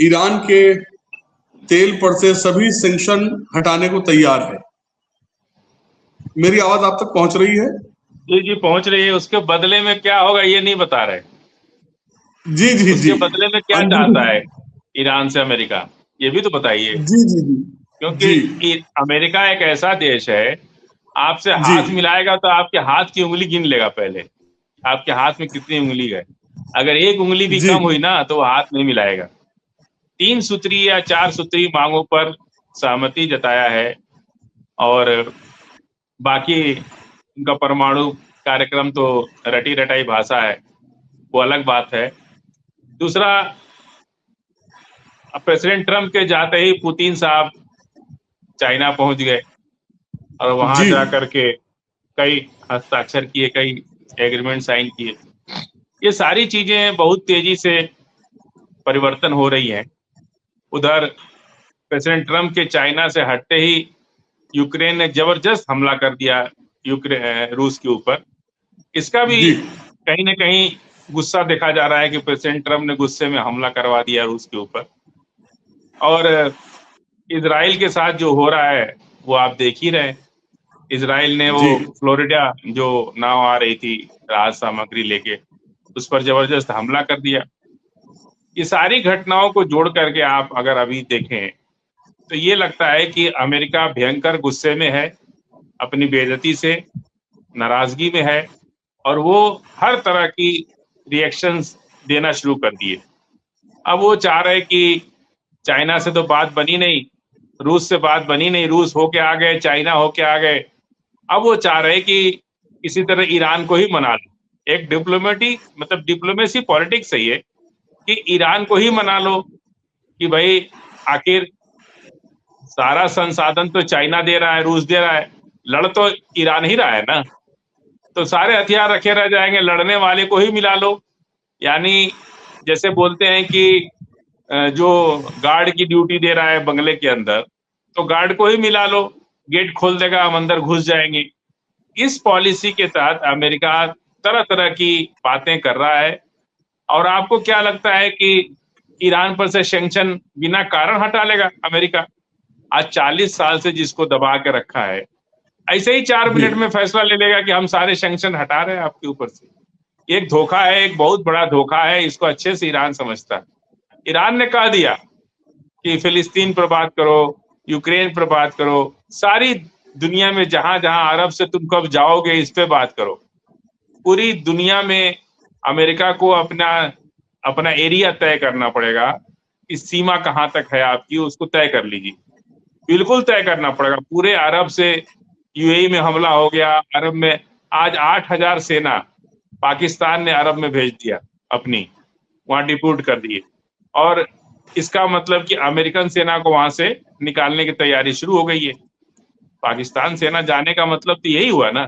Iran के तेल पर से सभी सैंक्शन हटाने को तैयार है। मेरी आवाज आप तक पहुंच रही है? जी जी पहुंच रही है। उसके बदले में क्या होगा ये नहीं बता रहे। जी जी जी। उसके बदले में क्या चाहता है ईरान से अमेरिका, ये भी तो बताइए। जी जी जी जी क्योंकि अमेरिका एक ऐसा देश है, आपसे जी हाथ मिलाएगा तो आपके हाथ की उंगली गिन लेगा पहले, आपके हाथ में कितनी उंगली है। अगर एक उंगली भी जी कम हुई ना तो वो हाथ नहीं मिलाएगा। 3 सूत्री या 4 सूत्री मांगों पर सहमति जताया है, और बाकी उनका परमाणु कार्यक्रम तो रटी रटाई भाषा है, वो अलग बात है। दूसरा, प्रेसिडेंट ट्रम्प के जाते ही पुतिन साहब चाइना पहुंच गए और वहां जी जा करके कई हस्ताक्षर किए, कई एग्रीमेंट साइन किए। ये सारी चीजें बहुत तेजी से परिवर्तन हो रही हैं। उधर प्रेसिडेंट ट्रम्प के चाइना से हटते ही यूक्रेन ने जबरदस्त हमला कर दिया रूस के ऊपर। इसका भी जी कहीं ना कहीं गुस्सा देखा जा रहा है कि प्रेसिडेंट ट्रम्प ने गुस्से में हमला करवा दिया रूस के ऊपर। और इजराइल के साथ जो हो रहा है वो आप देख ही रहे हैं। इजराइल ने वो जी फ्लोरिडा जो नाव आ रही थी राहत सामग्री लेके, उस पर जबरदस्त हमला कर दिया। ये सारी घटनाओं को जोड़ करके आप अगर अभी देखें तो ये लगता है कि अमेरिका भयंकर गुस्से में है, अपनी बेइज्जती से नाराजगी में है, और वो हर तरह की रिएक्शंस देना शुरू कर दिए। अब वो चाह रहे कि चाइना से तो बात बनी नहीं, रूस से बात बनी नहीं, रूस होके आ गए, चाइना होके आ गए। अब वो चाह रहे कि किसी तरह ईरान को ही मना लो। एक डिप्लोमेटिक मतलब डिप्लोमेसी पॉलिटिक्स सही है कि ईरान को ही मना लो कि भाई आखिर सारा संसाधन तो चाइना दे रहा है, रूस दे रहा है, लड़ तो ईरान ही रहा है ना। तो सारे हथियार रखे रह जाएंगे, लड़ने वाले को ही मिला लो। यानी जैसे बोलते हैं कि जो गार्ड की ड्यूटी दे रहा है बंगले के अंदर, तो गार्ड को ही मिला लो, गेट खोल देगा, हम अंदर घुस जाएंगे। इस पॉलिसी के तहत अमेरिका तरह तरह की बातें कर रहा है। और आपको क्या लगता है कि ईरान पर से सैंक्शन बिना कारण हटा लेगा अमेरिका? आज 40 साल से जिसको दबा के रखा है, ऐसे ही 4 जी मिनट में फैसला ले लेगा कि हम सारे सैंक्शन हटा रहे हैं आपके ऊपर से। एक धोखा है, एक बहुत बड़ा धोखा है, इसको अच्छे से ईरान समझता है। ईरान ने कह दिया कि फिलिस्तीन पर बात करो, यूक्रेन पर बात करो, सारी दुनिया में जहां जहां अरब से तुम कब जाओगे इस पे बात करो। पूरी दुनिया में अमेरिका को अपना अपना एरिया तय करना पड़ेगा कि सीमा कहां तक है आपकी, उसको तय कर लीजिए। बिल्कुल तय करना पड़ेगा। पूरे अरब से यूएई में हमला हो गया, अरब में आज 8,000 सेना पाकिस्तान ने अरब में भेज दिया अपनी, वहां डिप्यूट कर दिए। और इसका मतलब कि अमेरिकन सेना को वहां से निकालने की तैयारी शुरू हो गई है। पाकिस्तान सेना जाने का मतलब तो यही हुआ ना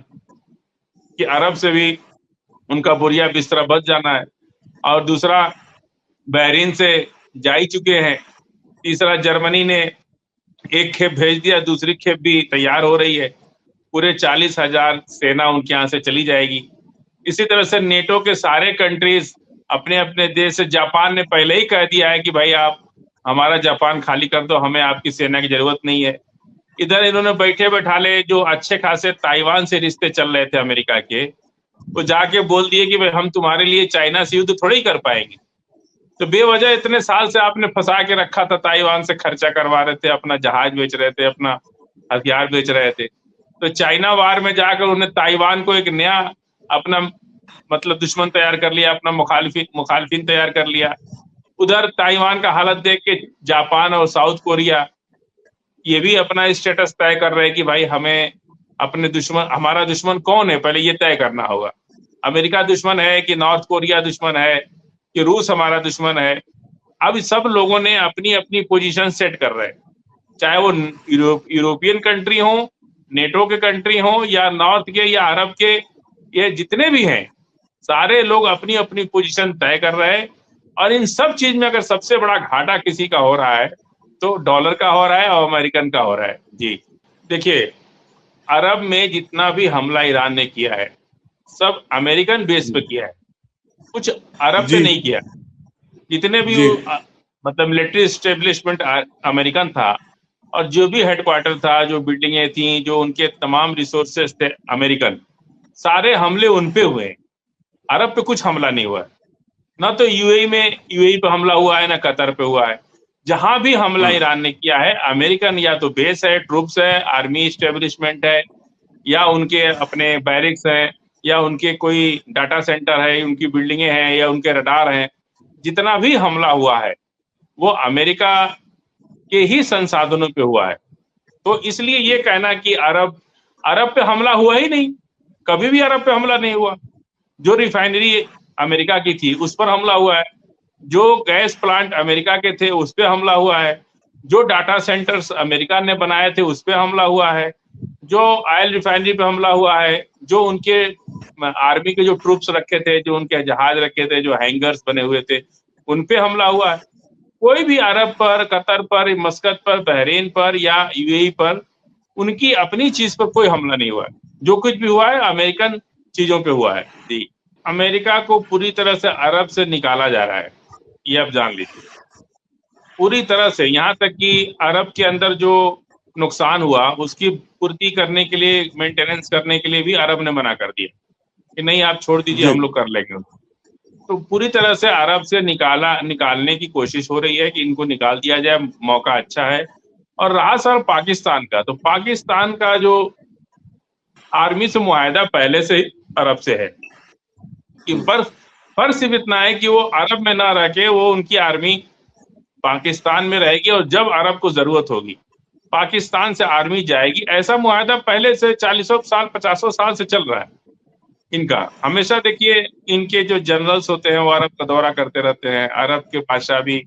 कि अरब से भी उनका बोरिया बिस्तरा बच जाना है। और दूसरा, बहरीन से जा ही चुके हैं। तीसरा, जर्मनी ने एक खेप भेज दिया, दूसरी खेप भी तैयार हो रही है। पूरे 40,000 सेना उनके यहाँ से चली जाएगी। इसी तरह से नेटो के सारे कंट्रीज अपने अपने देश से, जापान ने पहले ही कह दिया है कि भाई आप हमारा जापान खाली कर दो, हमें आपकी सेना की जरूरत नहीं है। इधर इन्होंने बैठे बैठाले जो अच्छे खासे ताइवान से रिश्ते चल रहे थे अमेरिका के, वो जाके बोल दिए कि भाई हम तुम्हारे लिए चाइना से युद्ध थोड़ी कर पाएंगे। तो बेवजह इतने साल से आपने फंसा के रखा था, ताइवान से खर्चा करवा रहे थे, अपना जहाज बेच रहे थे, अपना हथियार बेच रहे थे। तो चाइना वार में जाकर उन्हें ताइवान को एक नया अपना मतलब दुश्मन तैयार कर लिया, अपना मुखालिफिन तैयार कर लिया। उधर ताइवान का हालत देख के जापान और साउथ कोरिया ये भी अपना स्टेटस तय कर रहे हैं कि भाई हमें अपने दुश्मन, हमारा दुश्मन कौन है पहले ये तय करना होगा। अमेरिका दुश्मन है कि नॉर्थ कोरिया दुश्मन है कि रूस हमारा दुश्मन है? अब सब लोगों ने अपनी अपनी पोजीशन सेट कर रहे हैं, चाहे वो यूरोपियन कंट्री हो, नेटो के कंट्री हो, या नॉर्थ के या अरब के, ये जितने भी हैं सारे लोग अपनी अपनी पोजीशन तय कर रहे हैं। और इन सब चीज में अगर सबसे बड़ा घाटा किसी का हो रहा है तो डॉलर का हो रहा है और अमेरिकन का हो रहा है। जी देखिए, अरब में जितना भी हमला ईरान ने किया है सब अमेरिकन बेस पे किया है, कुछ अरब पे जी नहीं किया। जितने भी जी मतलब मिलिट्री स्टेब्लिशमेंट अमेरिकन था, और जो भी हेडक्वार्टर था, जो बिल्डिंगें थी, जो उनके तमाम रिसोर्सेस थे अमेरिकन, सारे हमले उन पे हुए। अरब पे कुछ हमला नहीं हुआ है। ना तो यूएई पे हमला हुआ है, ना कतर पे हुआ है। जहां भी हमला ईरान ने किया है, अमेरिकन या तो बेस है, ट्रूप्स है, आर्मी स्टेब्लिशमेंट है, या उनके अपने बैरिक्स है, या उनके कोई डाटा सेंटर है, उनकी बिल्डिंगें हैं, या उनके रडार हैं। जितना भी हमला हुआ है वो अमेरिका के ही संसाधनों पे हुआ है। तो इसलिए ये कहना कि अरब पे हमला हुआ ही नहीं, कभी भी अरब पे हमला नहीं हुआ। जो रिफाइनरी अमेरिका की थी उस पर हमला हुआ है, जो गैस प्लांट अमेरिका के थे उस पे हमला हुआ है, जो डाटा सेंटर्स अमेरिका ने बनाए थे उस पे हमला हुआ है, जो ऑयल रिफाइनरी पे हमला हुआ है, जो उनके आर्मी के जो ट्रूप्स रखे थे, जो उनके जहाज रखे थे, जो हैंगर्स बने हुए थे, उन पे हमला हुआ है। कोई भी अरब पर, कतर पर, मस्कत पर, बहरीन पर या यूएई पर उनकी अपनी चीज पर कोई हमला नहीं हुआ है। जो कुछ भी हुआ है अमेरिकन चीजों पे हुआ है। जी, अमेरिका को पूरी तरह से अरब से निकाला जा रहा है, ये आप जान लीजिए, पूरी तरह से। यहाँ तक कि अरब के अंदर जो नुकसान हुआ उसकी पूर्ति करने के लिए, मेंटेनेंस करने के लिए भी अरब ने मना कर दिया कि नहीं, आप छोड़ दीजिए, हम लोग कर लेंगे। तो पूरी तरह से अरब से निकालने की कोशिश हो रही है कि इनको निकाल दिया जाए, मौका अच्छा है। और रहा सर पाकिस्तान का, तो पाकिस्तान का जो आर्मी से मुआहदा पहले से ही अरब से है कि फर्क सिर्फ इतना है कि वो अरब में ना रह के वो उनकी आर्मी पाकिस्तान में रहेगी, और जब अरब को जरूरत होगी पाकिस्तान से आर्मी जाएगी। ऐसा मुआहदा पहले से 40 साल 50 साल से चल रहा है इनका। हमेशा देखिए इनके जो जनरल्स होते हैं वो अरब का दौरा करते रहते हैं, अरब के बादशाह भी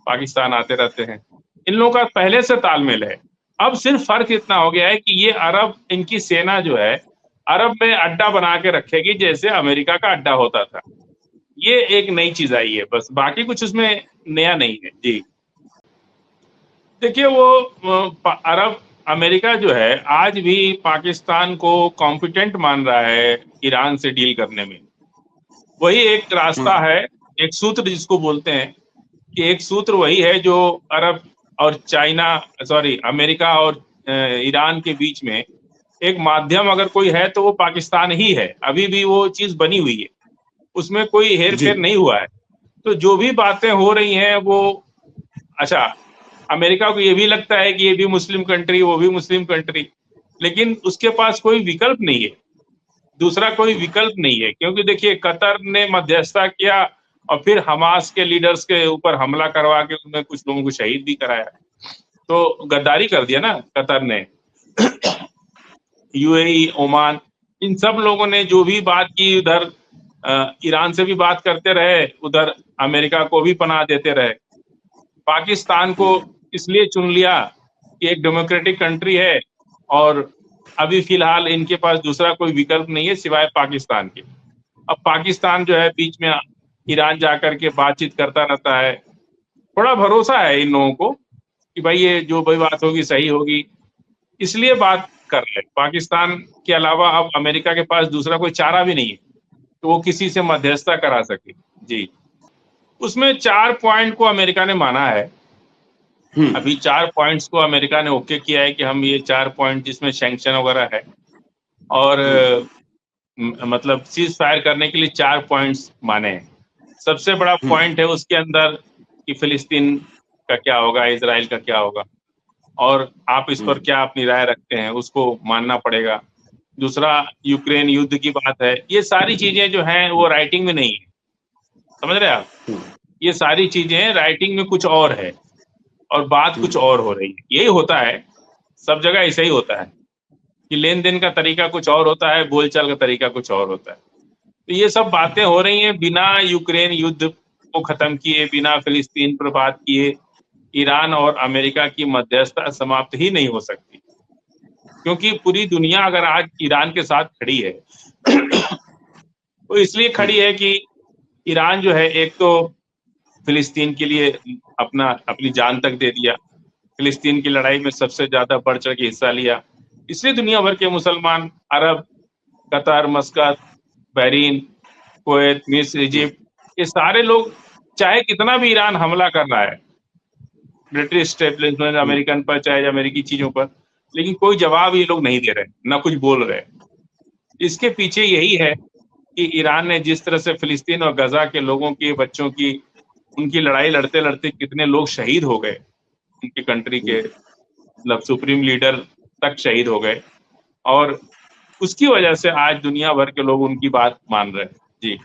पाकिस्तान आते रहते हैं। इन लोगों का पहले से तालमेल है। अब सिर्फ फर्क इतना हो गया है कि ये अरब, इनकी सेना जो है अरब में अड्डा बना के रखेगी जैसे अमेरिका का अड्डा होता था। ये एक नई चीज आई है, बस बाकी कुछ उसमें नया नहीं है। जी देखिए, वो अरब, अमेरिका जो है आज भी पाकिस्तान को कॉम्पिटेंट मान रहा है ईरान से डील करने में। वही एक रास्ता है, एक सूत्र जिसको बोलते हैं कि एक सूत्र वही है जो अरब और अमेरिका और ईरान के बीच में एक माध्यम अगर कोई है तो वो पाकिस्तान ही है। अभी भी वो चीज बनी हुई है, उसमें कोई हेर फेर नहीं हुआ है। तो जो भी बातें हो रही हैं वो, अच्छा, अमेरिका को ये भी लगता है कि ये भी मुस्लिम कंट्री, वो भी मुस्लिम कंट्री, लेकिन उसके पास कोई विकल्प नहीं है, दूसरा कोई विकल्प नहीं है। क्योंकि देखिए कतर ने मध्यस्थता किया और फिर हमास के लीडर्स के ऊपर हमला करवा के उन्हें कुछ लोगों को शहीद भी कराया, तो गद्दारी कर दिया ना कतर ने। यूएई, ओमान, इन सब लोगों ने जो भी बात की, उधर ईरान से भी बात करते रहे, उधर अमेरिका को भी पनाह देते रहे। पाकिस्तान को इसलिए चुन लिया कि एक डेमोक्रेटिक कंट्री है और अभी फिलहाल इनके पास दूसरा कोई विकल्प नहीं है सिवाय पाकिस्तान के। अब पाकिस्तान जो है बीच में ईरान जाकर के बातचीत करता रहता है। थोड़ा भरोसा है इन लोगों को कि भाई ये जो भी बात होगी सही होगी, इसलिए बात कर रहे हैं। पाकिस्तान के अलावा अब अमेरिका के पास दूसरा कोई चारा भी नहीं है तो वो किसी से मध्यस्थता करा सके। जी, उसमें 4 पॉइंट को अमेरिका ने माना है। अभी 4 पॉइंट्स को अमेरिका ने ओके किया है कि हम ये 4 पॉइंट जिसमें सैंक्शन वगैरह है और मतलब सीज फायर करने के लिए 4 पॉइंट्स माने हैं। सबसे बड़ा पॉइंट है उसके अंदर कि फिलिस्तीन का क्या होगा, इजराइल का क्या होगा, और आप इस पर क्या अपनी राय रखते हैं, उसको मानना पड़ेगा। दूसरा यूक्रेन युद्ध की बात है। ये सारी चीजें जो हैं वो राइटिंग में नहीं है, समझ रहे हैं आप? ये सारी चीजें राइटिंग में कुछ और है और बात कुछ और हो रही है। यही होता है, सब जगह ऐसा ही होता है कि लेन देन का तरीका कुछ और होता है, बोलचाल का तरीका कुछ और होता है। तो ये सब बातें हो रही हैं बिना यूक्रेन युद्ध को खत्म किए, बिना फिलिस्तीन पर बात किए ईरान और अमेरिका की मध्यस्थता समाप्त ही नहीं हो सकती। क्योंकि पूरी दुनिया अगर आज ईरान के साथ खड़ी है तो इसलिए खड़ी है कि ईरान जो है एक तो फिलिस्तीन के लिए अपनी जान तक दे दिया, फिलिस्तीन की लड़ाई में सबसे ज्यादा बढ़ चढ़ के हिस्सा लिया। इसलिए दुनिया भर के मुसलमान, अरब, कतर, मस्कत, बहरीन, कुवैत, मिस्र, इजिप्ट, ये सारे लोग चाहे कितना भी ईरान हमला कर रहा है ब्रिटिश स्टेब्लिशमेंट, अमेरिकन पर, चाहे अमेरिकी चीजों पर, लेकिन कोई जवाब ये लोग नहीं दे रहे, ना कुछ बोल रहे। इसके पीछे यही है कि ईरान ने जिस तरह से फिलिस्तीन और गजा के लोगों की, बच्चों की, उनकी लड़ाई लड़ते लड़ते कितने लोग शहीद हो गए, उनकी कंट्री के मतलब सुप्रीम लीडर तक शहीद हो गए, और उसकी वजह से आज दुनिया भर के लोग उनकी बात मान रहे हैं। जी।